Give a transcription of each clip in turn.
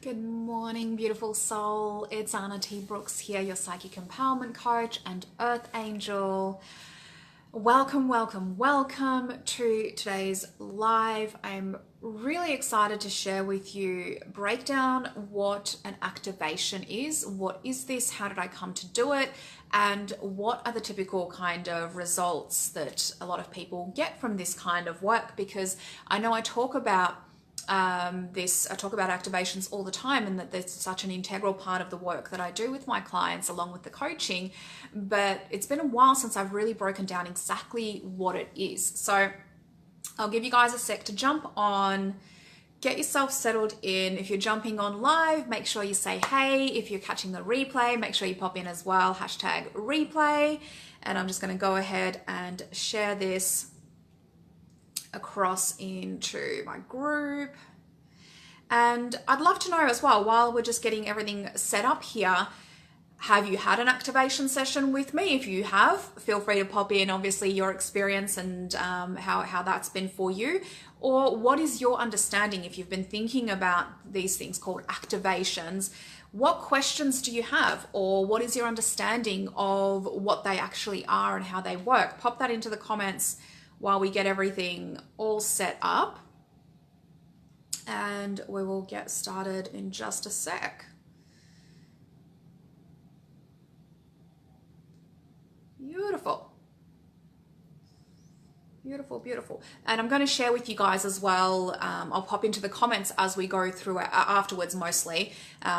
Good morning, beautiful soul. It's Anna T. Brooks here, your psychic empowerment coach and earth angel. Welcome, welcome, welcome to today's live. I'm really excited to share with you, break down what an activation is. What is this? How did I come to do it? And what are the typical kind of results that a lot of people get from this kind of work? Because I know I talk about I talk about activations all the time, and that there's such an integral part of the work that I do with my clients along with the coaching, but it's been a while since I've really broken down exactly what it is. So I'll give you guys a sec to jump on, get yourself settled in. If you're jumping on live, make sure you say hey. If you're catching the replay, make sure you pop in as well, hashtag replay. And I'm just going to go ahead and share this across into my group. And I'd love to know as well, while we're just getting everything set up here, have you had an activation session with me? If you have, feel free to pop in, obviously, your experience and how that's been for you. Or what is your understanding if you've been thinking about these things called activations? What questions do you have? Or what is your understanding of what they actually are and how they work? Pop that into the comments while we get everything all set up, and we will get started in just a sec. Beautiful. Beautiful, beautiful. And I'm going to share with you guys as well, I'll pop into the comments as we go through afterwards mostly,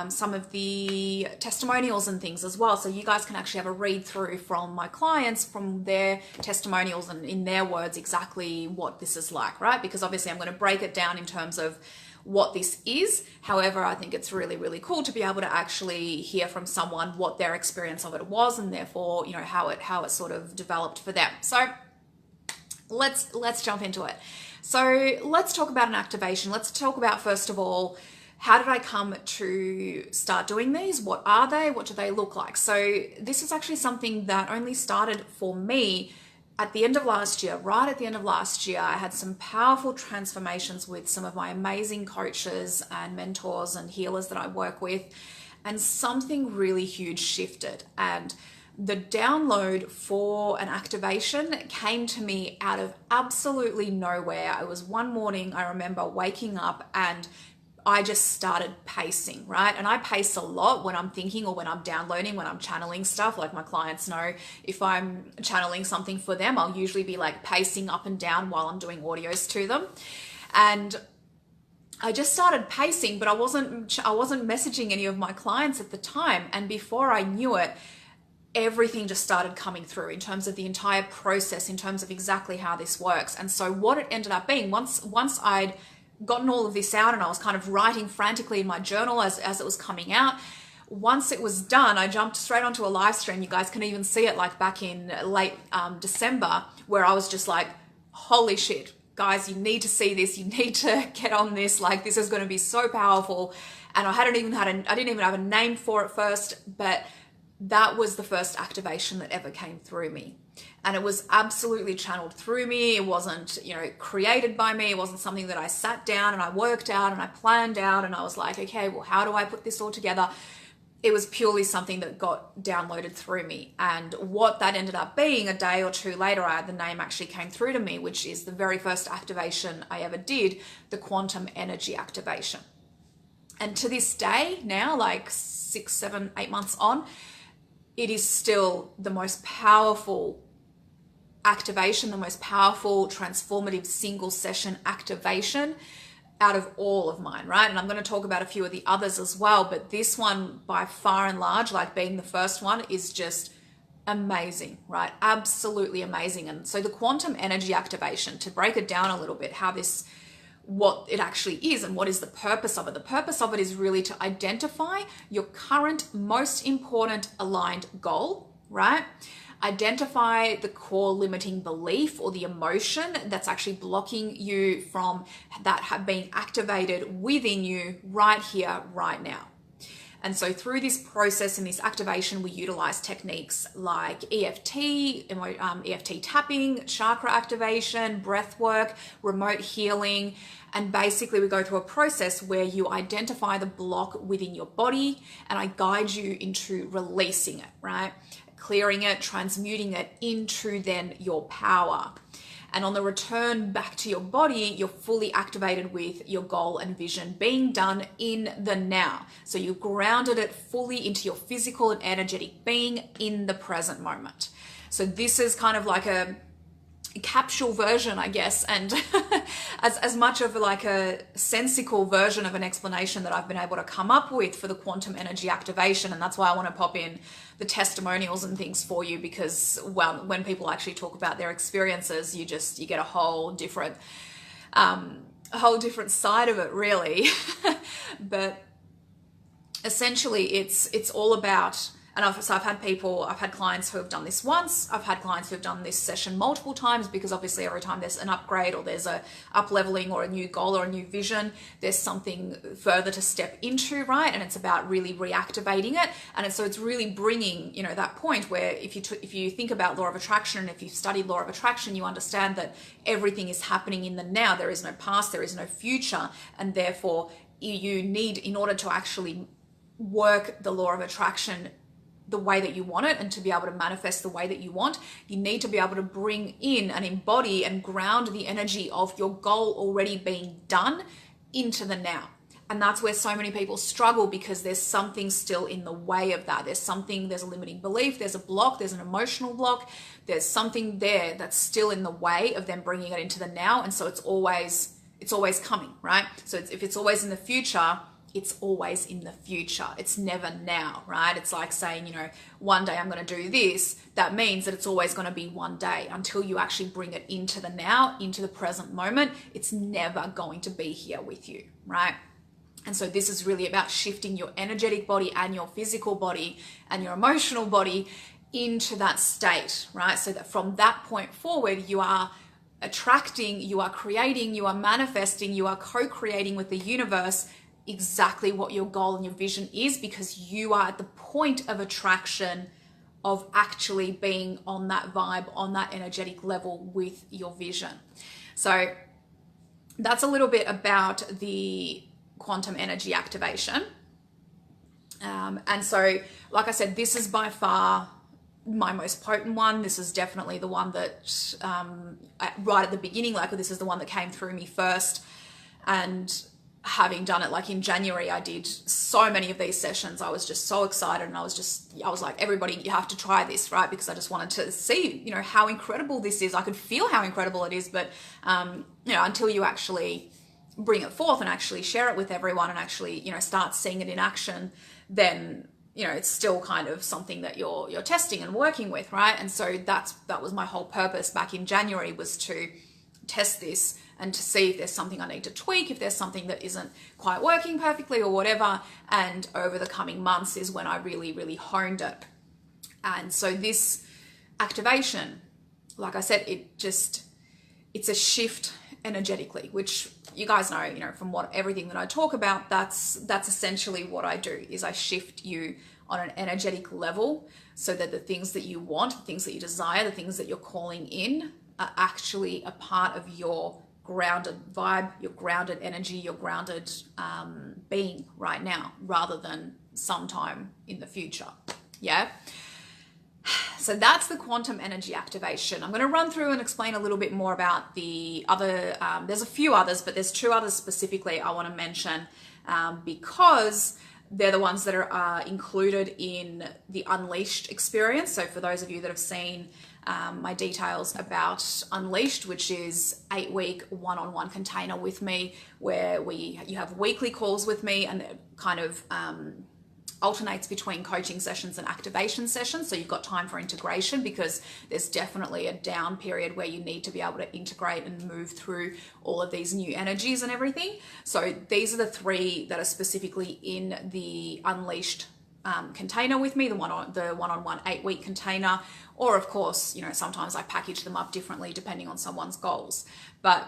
some of the testimonials and things as well. So you guys can actually have a read through from my clients, from their testimonials and in their words exactly what this is like, right? Because obviously I'm going to break it down in terms of what this is. However, I think it's really, really cool to be able to actually hear from someone what their experience of it was, and therefore, you know, how it sort of developed for them. So let's jump into it. So let's talk about an activation. Let's talk about, first of all, how did I come to start doing these? What are they? What do they look like? So this is actually something that only started for me at the end of last year. Right at the end of last year, I had some powerful transformations with some of my amazing coaches and mentors and healers that I work with, and something really huge shifted. And the download for an activation came to me out of absolutely nowhere. It was one morning, I remember waking up and I just started pacing, right? And I pace a lot when I'm thinking or when I'm downloading, when I'm channeling stuff. Like my clients know, if I'm channeling something for them, I'll usually be like pacing up and down while I'm doing audios to them. And I just started pacing, but I wasn't messaging any of my clients at the time. And before I knew it, everything just started coming through in terms of the entire process, in terms of exactly how this works. And so what it ended up being, once I'd gotten all of this out and I was kind of writing frantically in my journal as it was coming out, once it was done, I jumped straight onto a live stream. You guys can even see it like back in late December, where I was just like, holy shit, guys, you need to see this. You need to get on this. Like, this is going to be so powerful. And I didn't even have a name for it first, but that was the first activation that ever came through me. And it was absolutely channeled through me. It wasn't, created by me. It wasn't something that I sat down and I worked out and I planned out and I was like, okay, well, how do I put this all together? It was purely something that got downloaded through me. And what that ended up being, a day or two later, the name actually came through to me, which is the very first activation I ever did, the quantum energy activation. And to this day now, like 6, 7, 8 months on, it is still the most powerful activation, the most powerful transformative single session activation out of all of mine, right? And I'm going to talk about a few of the others as well, but this one by far and large, like being the first one, is just amazing, right? Absolutely amazing. And so the quantum energy activation, to break it down a little bit, what it actually is and what is the purpose of it. The purpose of it is really to identify your current most important aligned goal, right? Identify the core limiting belief or the emotion that's actually blocking you from that have been activated within you right here, right now. And so through this process and this activation, we utilize techniques like EFT tapping, chakra activation, breath work, remote healing. And basically we go through a process where you identify the block within your body and I guide you into releasing it, right? Clearing it, transmuting it into then your power. And on the return back to your body, you're fully activated with your goal and vision being done in the now. So you grounded it fully into your physical and energetic being in the present moment. So this is kind of like a capsule version, I guess, and as much of like a sensical version of an explanation that I've been able to come up with for the quantum energy activation. And that's why I want to pop in the testimonials and things for you, because well, when people actually talk about their experiences, you get a whole different side of it, really. But essentially it's all about, and I've had clients who have done this once. I've had clients who have done this session multiple times, because obviously every time there's an upgrade or there's a up leveling or a new goal or a new vision, there's something further to step into, right? And it's about really reactivating it. And so it's really bringing, that point where if you think about law of attraction, and if you've studied law of attraction, you understand that everything is happening in the now. There is no past, there is no future. And therefore you need, in order to actually work the law of attraction the way that you want it and to be able to manifest the way that you want, you need to be able to bring in and embody and ground the energy of your goal already being done into the now. And that's where so many people struggle, because there's something still in the way of that. There's a limiting belief, there's a block, there's an emotional block, there's something there that's still in the way of them bringing it into the now. And so it's always coming, right? So if it's always in the future, it's always in the future. It's never now, right? It's like saying, one day I'm going to do this. That means that it's always going to be one day until you actually bring it into the now, into the present moment. It's never going to be here with you, right? And so this is really about shifting your energetic body and your physical body and your emotional body into that state, right? So that from that point forward, you are attracting, you are creating, you are manifesting, you are co-creating with the universe exactly what your goal and your vision is, because you are at the point of attraction of actually being on that vibe, on that energetic level with your vision. So that's a little bit about the quantum energy activation. And so, like I said, this is by far my most potent one. This is definitely the one that right at the beginning, like this is the one that came through me first. And having done it, like in January, I did so many of these sessions. I was just so excited, and I was like, everybody, you have to try this, right? Because I just wanted to see, how incredible this is. I could feel how incredible it is, but, until you actually bring it forth and actually share it with everyone and actually, start seeing it in action, then, it's still kind of something that you're testing and working with, right? And so that was my whole purpose back in January, was to test this and to see if there's something I need to tweak, if there's something that isn't quite working perfectly or whatever. And over the coming months is when I really, really honed it. And so this activation, like I said, it's a shift energetically, which you guys know, from everything that I talk about, that's essentially what I do, is I shift you on an energetic level so that the things that you want, the things that you desire, the things that you're calling in are actually a part of your grounded vibe, your grounded energy, your grounded being right now, rather than sometime in the future. Yeah. So that's the quantum energy activation. I'm going to run through and explain a little bit more about the other, there's a few others, but there's two others specifically I want to mention because they're the ones that are included in the Unleashed experience. So for those of you that have seen my details about Unleashed, which is 8-week one-on-one container with me, where you have weekly calls with me, and it kind of alternates between coaching sessions and activation sessions. So you've got time for integration, because there's definitely a down period where you need to be able to integrate and move through all of these new energies and everything. So these are the three that are specifically in the Unleashed container with me, the one-on-one 8-week container, or of course, sometimes I package them up differently depending on someone's goals. But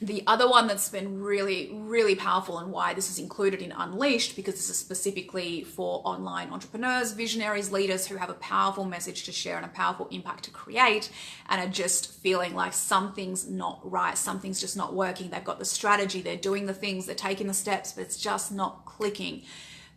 The other one that's been really, really powerful, and why this is included in Unleashed, because this is specifically for online entrepreneurs, visionaries, leaders who have a powerful message to share and a powerful impact to create, and are just feeling like something's not right, something's just not working. They've got the strategy, they're doing the things, they're taking the steps, but it's just not clicking.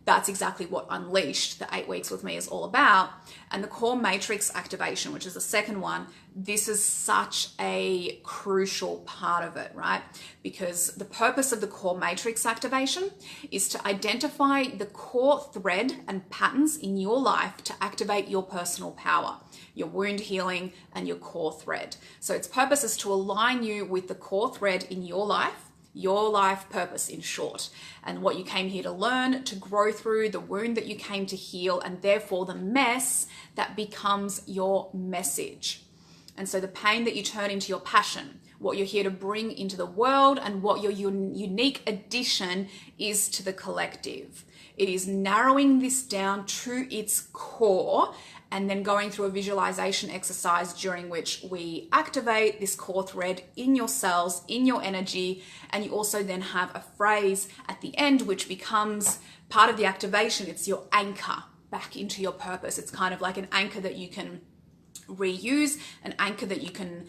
That's exactly what Unleashed, the 8 weeks with me, is all about. And the core matrix activation, which is the second one, this is such a crucial part of it, right? Because the purpose of the core matrix activation is to identify the core thread and patterns in your life to activate your personal power, your wound healing, and your core thread. So its purpose is to align you with the core thread in your life purpose, in short, and what you came here to learn, to grow through, the wound that you came to heal, and therefore the mess that becomes your message. And so the pain that you turn into your passion, what you're here to bring into the world, and what your unique addition is to the collective. It is narrowing this down to its core, and then going through a visualization exercise during which we activate this core thread in your cells, in your energy, and you also then have a phrase at the end which becomes part of the activation. It's your anchor back into your purpose. It's kind of like an anchor that you can reuse, an anchor that you can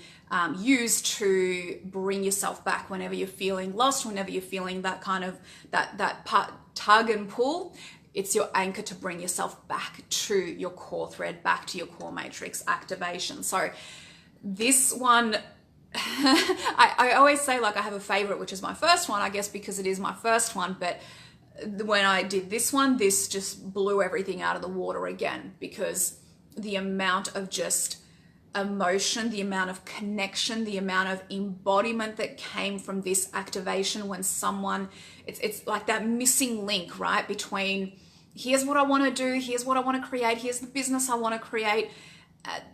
use to bring yourself back whenever you're feeling lost, whenever you're feeling that kind of that part, tug and pull. It's your anchor to bring yourself back to your core thread, back to your core matrix activation. So this one, I always say, like, I have a favorite, which is my first one, I guess, because it is my first one. But when I did this one, this just blew everything out of the water again, because the amount of just emotion, the amount of connection, the amount of embodiment that came from this activation when someone, it's like that missing link, right? Between here's what I want to do, here's what I want to create, here's the business I want to create.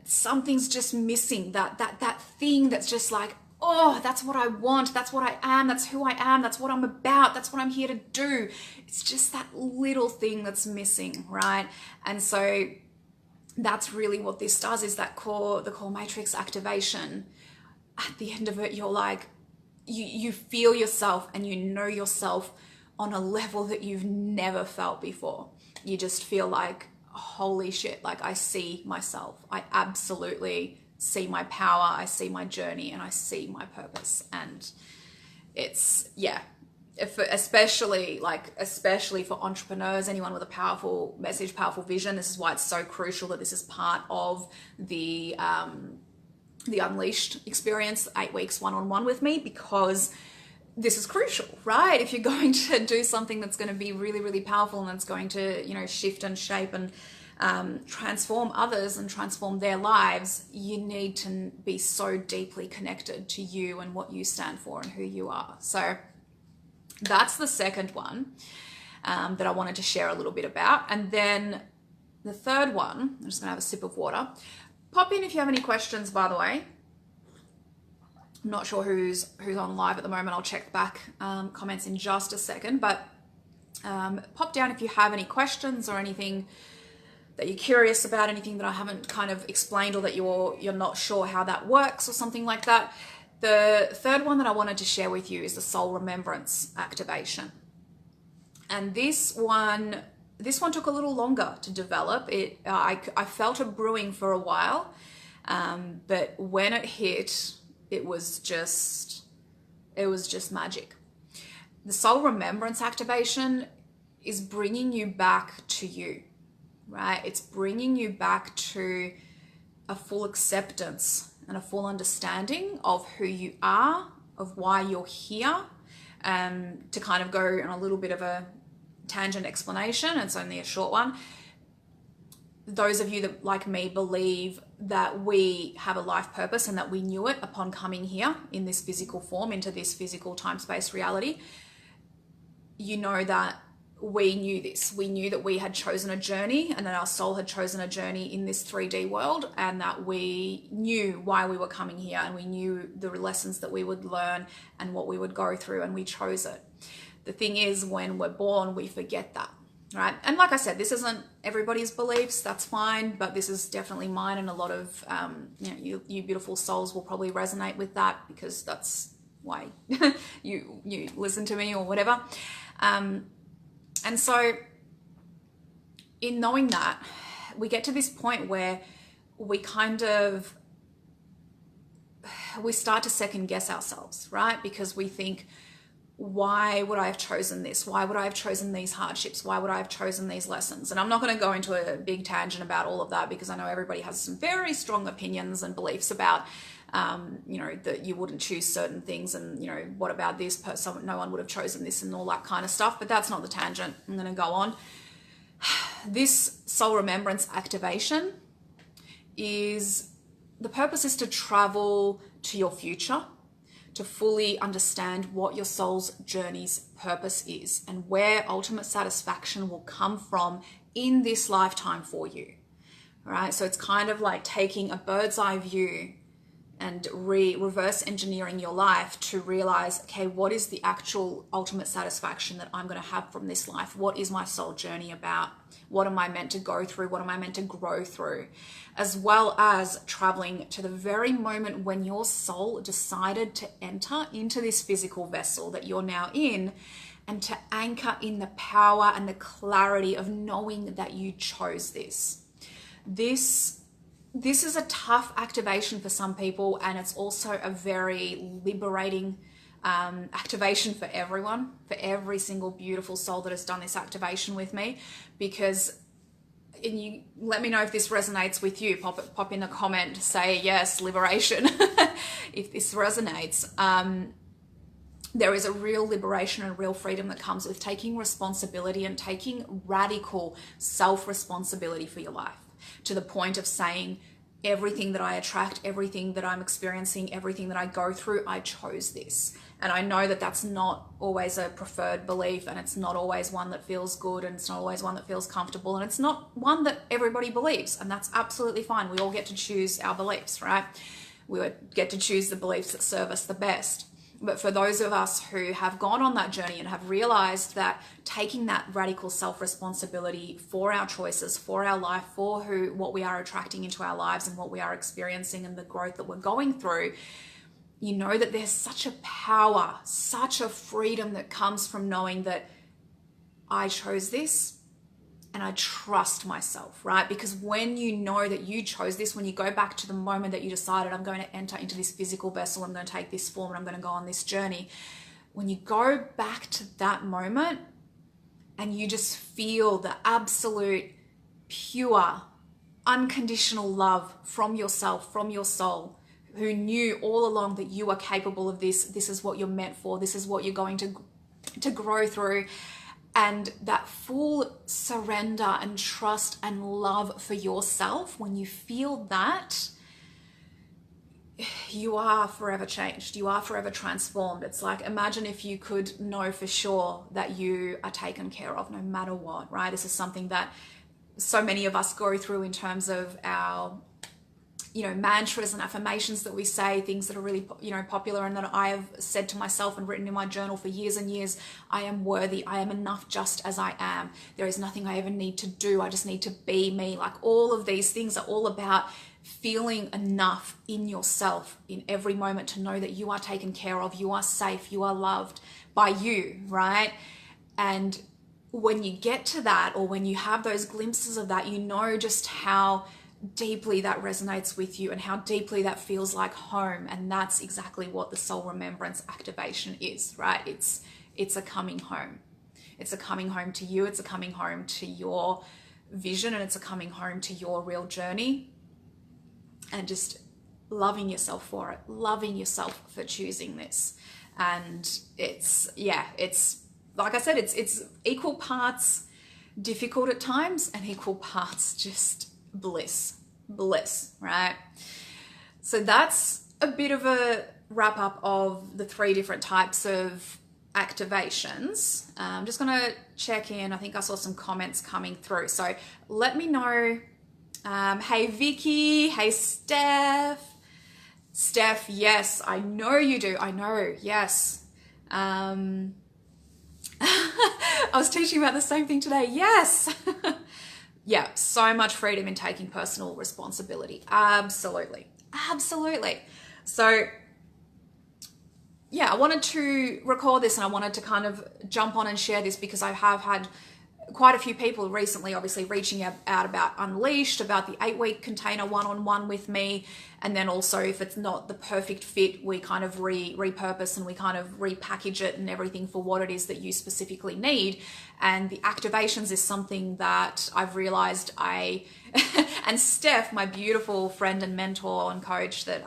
Something's just missing, that thing that's just like, oh, that's what I want, that's what I am, that's who I am, that's what I'm about, that's what I'm here to do. It's just that little thing that's missing, right? And so that's really what this does, is that the core matrix activation. At the end of it, you're like, you feel yourself and you know yourself on a level that you've never felt before. You just feel like, holy shit, like I see myself. I absolutely see my power. I see my journey and I see my purpose. And it's, yeah, especially for entrepreneurs, anyone with a powerful message, powerful vision. This is why it's so crucial that this is part of the Unleashed experience, 8 weeks one-on-one with me, because this is crucial, right? If you're going to do something that's going to be really, really powerful and that's going to, shift and shape and transform others and transform their lives, you need to be so deeply connected to you and what you stand for and who you are. So that's the second one that I wanted to share a little bit about. And then the third one, I'm just going to have a sip of water. Pop in if you have any questions, by the way. I'm not sure who's on live at the moment. I'll check back comments in just a second. But pop down if you have any questions or anything that you're curious about, anything that I haven't kind of explained, or that you're not sure how that works or something like that. The third one that I wanted to share with you is the soul remembrance activation. And this one took a little longer to develop. I felt it brewing for a while, but when it hit, it was just magic. The soul remembrance activation is bringing you back to you, right? It's bringing you back to a full acceptance and a full understanding of who you are, of why you're here. To kind of go on a little bit of a tangent explanation, it's only a short one. Those of you that, like me, believe that we have a life purpose and that we knew it upon coming here in this physical form, into this physical time-space reality, you know that we knew this. We knew that we had chosen a journey and that our soul had chosen a journey in this 3D world, and that we knew why we were coming here, and we knew the lessons that we would learn and what we would go through, and we chose it. The thing is, when we're born, we forget that, right? And like I said, this isn't everybody's beliefs, that's fine, but this is definitely mine, and a lot of you beautiful souls will probably resonate with that, because that's why you listen to me or whatever. And so in knowing that, we get to this point where we we start to second guess ourselves, right? Because we think, why would I have chosen this? Why would I have chosen these hardships? Why would I have chosen these lessons? And I'm not going to go into a big tangent about all of that, because I know everybody has some very strong opinions and beliefs about, that you wouldn't choose certain things, and, what about this person? No one would have chosen this, and all that kind of stuff. But that's not the tangent. I'm going to go on. This soul remembrance activation the purpose is to travel to your future, to fully understand what your soul's journey's purpose is and where ultimate satisfaction will come from in this lifetime for you. All right? So it's kind of like taking a bird's eye view and reverse engineering your life to realize, okay, what is the actual ultimate satisfaction that I'm going to have from this life? What is my soul journey about? What am I meant to go through? What am I meant to grow through? As well as traveling to the very moment when your soul decided to enter into this physical vessel that you're now in, and to anchor in the power and the clarity of knowing that you chose this. This is a tough activation for some people, and it's also a very liberating activation for everyone, for every single beautiful soul that has done this activation with me. Because, and you let me know if this resonates with you. Pop in a comment, say yes, liberation. If this resonates, there is a real liberation and real freedom that comes with taking responsibility and taking radical self-responsibility for your life, to the point of saying, everything that I attract, everything that I'm experiencing, everything that I go through, I chose this. And I know that that's not always a preferred belief, and it's not always one that feels good, and it's not always one that feels comfortable, and it's not one that everybody believes, and that's absolutely fine. We all get to choose our beliefs, right? We get to choose the beliefs that serve us the best. But for those of us who have gone on that journey and have realized that taking that radical self-responsibility for our choices, for our life, for what we are attracting into our lives and what we are experiencing and the growth that we're going through, you know that there's such a power, such a freedom that comes from knowing that I chose this and I trust myself, right? Because when you know that you chose this, when you go back to the moment that you decided, I'm going to enter into this physical vessel, I'm going to take this form, and I'm going to go on this journey, when you go back to that moment and you just feel the absolute pure, unconditional love from yourself, from your soul, who knew all along that you are capable of this, this is what you're meant for, this is what you're going to grow through, and that full surrender and trust and love for yourself, when you feel that, you are forever changed. You are forever transformed. It's like, imagine if you could know for sure that you are taken care of no matter what, right? This is something that so many of us go through in terms of our mantras and affirmations that we say, things that are really, popular, and that I have said to myself and written in my journal for years and years. I am worthy. I am enough just as I am. There is nothing I ever need to do. I just need to be me. Like, all of these things are all about feeling enough in yourself in every moment to know that you are taken care of, you are safe, you are loved by you, right? And when you get to that, or when you have those glimpses of that, you know just how deeply that resonates with you and how deeply that feels like home. And that's exactly what the soul remembrance activation is, right? It's a coming home. It's a coming home to you. It's a coming home to your vision, and it's a coming home to your real journey, and just loving yourself for it, loving yourself for choosing this. And it's like I said, it's equal parts difficult at times and equal parts just bliss, right? So that's a bit of a wrap up of the 3 different types of activations. I'm just going to check in. I think I saw some comments coming through. So let me know. Hey, Vicky. Hey, Steph, yes, I know you do. I know, yes. I was teaching about the same thing today. Yes. Yeah, so much freedom in taking personal responsibility. Absolutely. So yeah, I wanted to record this and I wanted to kind of jump on and share this because I have had quite a few people recently obviously reaching out about Unleashed, about the 8-week container one-on-one with me. And then also if it's not the perfect fit, we kind of repurpose and we kind of repackage it and everything for what it is that you specifically need. And the activations is something that I've realized and Steph, my beautiful friend and mentor and coach that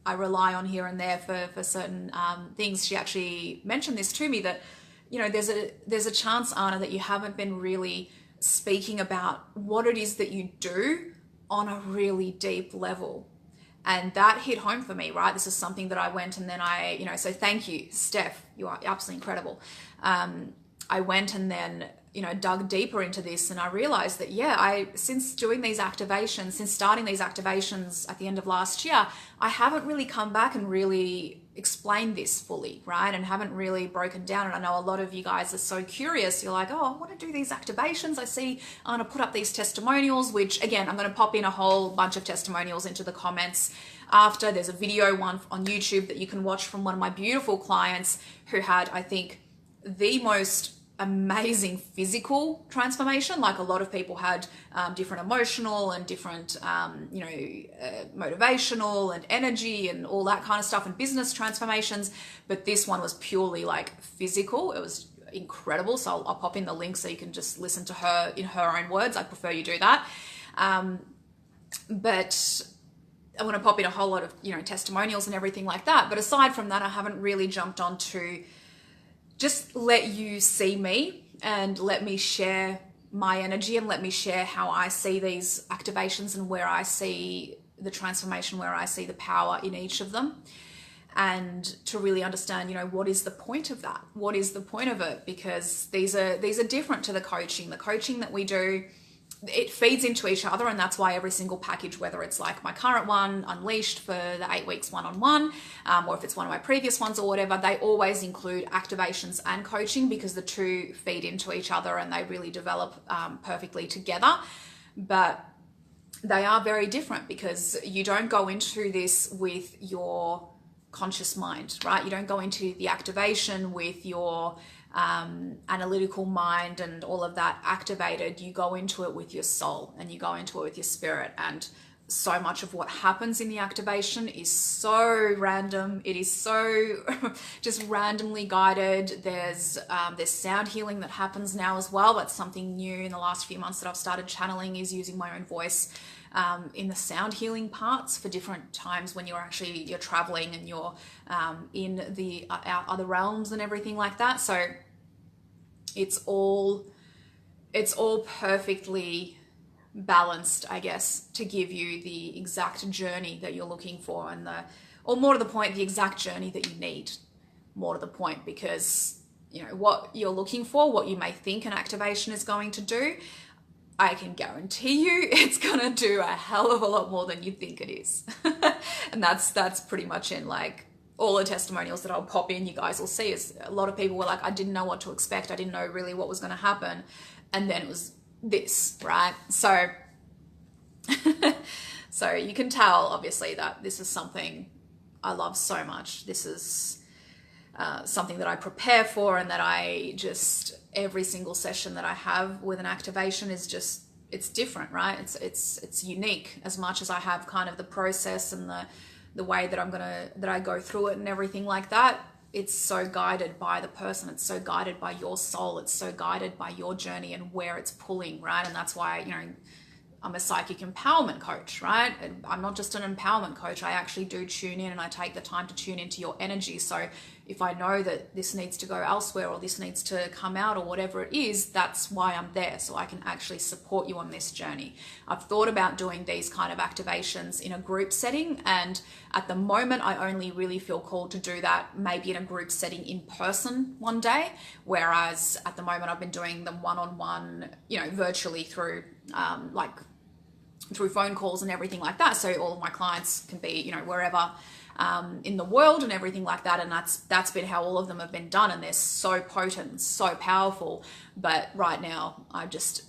I rely on here and there for certain things, she actually mentioned this to me that, you know, there's a chance, Anna, that you haven't been really speaking about what it is that you do on a really deep level. And that hit home for me, right? This is something that I went and then so thank you, Steph. You are absolutely incredible. I went and then, dug deeper into this and I realized that, since starting these activations at the end of last year, I haven't really come back and really explained this fully, right? And haven't really broken down. And I know a lot of you guys are so curious. You're like, oh, I want to do these activations. I see I'm going to put up these testimonials, which again, I'm going to pop in a whole bunch of testimonials into the comments after. There's a video one on YouTube that you can watch from one of my beautiful clients who had, I think, the most amazing physical transformation. Like a lot of people had different emotional and different motivational and energy and all that kind of stuff and business transformations, but this one was purely like physical. It was incredible. So I'll pop in the link so you can just listen to her in her own words. I prefer you do that. But I want to pop in a whole lot of testimonials and everything like that. But aside from that, I haven't really jumped on to just let you see me and let me share my energy and let me share how I see these activations and where I see the transformation, where I see the power in each of them, and to really understand, what is the point of that? What is the point of it? Because these are different to the coaching. The coaching that we do, it feeds into each other, and that's why every single package, whether it's like my current one, Unleashed, for the 8 weeks one-on-one, or if it's one of my previous ones or whatever, they always include activations and coaching because the two feed into each other and they really develop perfectly together. But they are very different because you don't go into this with your conscious mind, right? You don't go into the activation with your analytical mind and all of that activated. You go into it with your soul and you go into it with your spirit, and so much of what happens in the activation is so random. It is so just randomly guided. There's sound healing that happens now as well. That's something new in the last few months that I've started channeling, is using my own voice in the sound healing parts for different times when you're traveling and you're in the other realms and everything like that. So it's all perfectly balanced, I guess, to give you the exact journey that you're looking for, or more to the point, the exact journey that you need, more to the point, because what you're looking for, what you may think an activation is going to do, I can guarantee you it's gonna do a hell of a lot more than you think it is. And that's pretty much in like all the testimonials that I'll pop in. You guys will see is a lot of people were like, I didn't know what to expect. I didn't know really what was going to happen. And then it was this, right? So, so you can tell obviously that this is something I love so much. This is something that I prepare for, and that I just, every single session that I have with an activation is just, it's different, right? It's unique as much as I have kind of the process and the way that I go through it and everything like that. It's so guided by the person. It's so guided by your soul. It's so guided by your journey and where it's pulling, right? And that's why, I'm a psychic empowerment coach, right? And I'm not just an empowerment coach. I actually do tune in, and I take the time to tune into your energy. So if I know that this needs to go elsewhere or this needs to come out or whatever it is, that's why I'm there. So I can actually support you on this journey. I've thought about doing these kind of activations in a group setting. And at the moment, I only really feel called to do that maybe in a group setting in person one day. Whereas at the moment, I've been doing them one-on-one, virtually through through phone calls and everything like that. So all of my clients can be, wherever in the world and everything like that. And that's been how all of them have been done. And they're so potent and so powerful. But right now,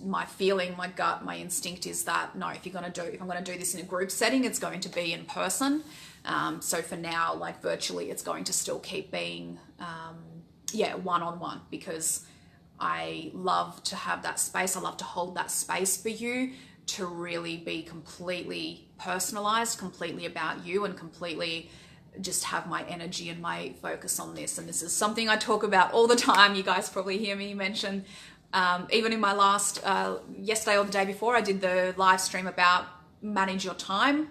my feeling, my gut, my instinct is that no, if I'm going to do this in a group setting, it's going to be in person. So for now, like virtually, it's going to still keep being, one-on-one, because I love to have that space. I love to hold that space for you to really be completely personalized, completely about you, and completely just have my energy and my focus on this. And this is something I talk about all the time. You guys probably hear me mention, even in my last, yesterday or the day before, I did the live stream about manage your time.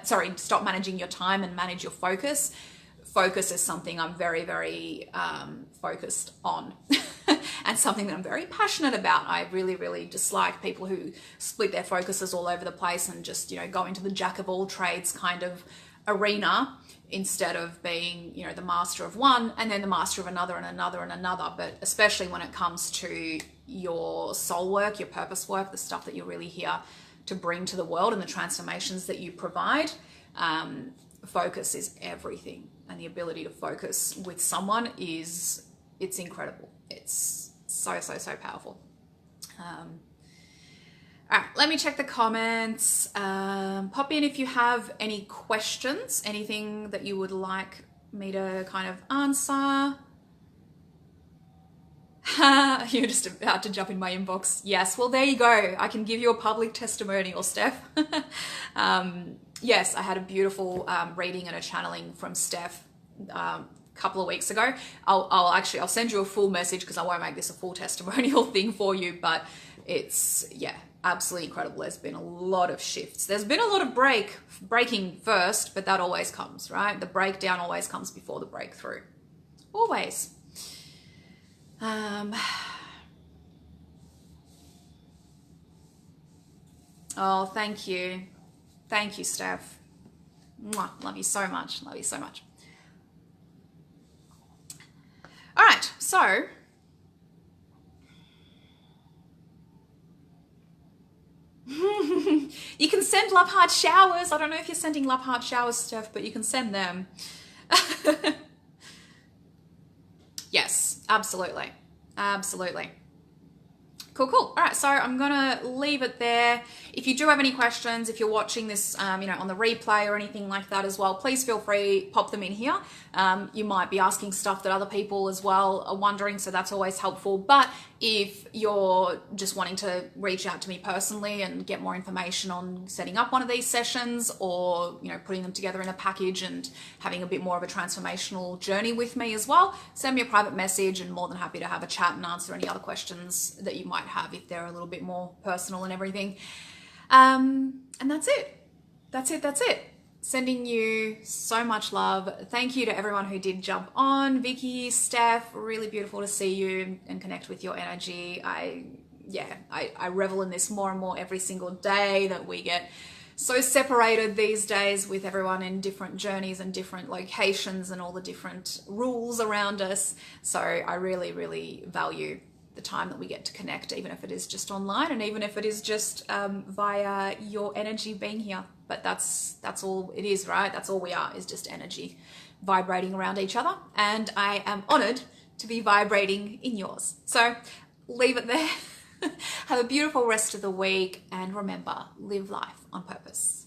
Stop managing your time and manage your focus. Focus is something I'm very, very focused on and something that I'm very passionate about. I really, really dislike people who split their focuses all over the place and just, go into the jack of all trades kind of arena instead of being, the master of one and then the master of another and another and another. But especially when it comes to your soul work, your purpose work, the stuff that you're really here to bring to the world and the transformations that you provide, focus is everything. And the ability to focus with someone it's incredible. It's so, so, so powerful. All right, let me check the comments. Pop in if you have any questions, anything that you would like me to kind of answer. You're just about to jump in my inbox. Yes, well, there you go. I can give you a public testimonial, Steph. Yes, I had a beautiful reading and a channeling from Steph a couple of weeks ago. I'll send you a full message because I won't make this a full testimonial thing for you, but it's, absolutely incredible. There's been a lot of shifts. There's been a lot of breaking first, but that always comes, right? The breakdown always comes before the breakthrough. Always. Oh, thank you. Thank you, Steph. Mwah. Love you so much. Love you so much. All right, so you can send love heart showers. I don't know if you're sending love heart showers, Steph, but you can send them. Yes, absolutely. Absolutely. Cool. All right, so I'm gonna leave it there. If you do have any questions, if you're watching this, on the replay or anything like that as well, please feel free, pop them in here. You might be asking stuff that other people as well are wondering, so that's always helpful. But if you're just wanting to reach out to me personally and get more information on setting up one of these sessions or, putting them together in a package and having a bit more of a transformational journey with me as well, send me a private message and more than happy to have a chat and answer any other questions that you might have if they're a little bit more personal and everything. And that's it. That's it. Sending you so much love. Thank you to everyone who did jump on. Vicky, Steph, really beautiful to see you and connect with your energy. I revel in this more and more every single day, that we get so separated these days with everyone in different journeys and different locations and all the different rules around us. So I really, really value the time that we get to connect, even if it is just online and even if it is just via your energy being here. But that's all it is, right? That's all we are, is just energy vibrating around each other. And I am honored to be vibrating in yours. So leave it there. Have a beautiful rest of the week. And remember, live life on purpose.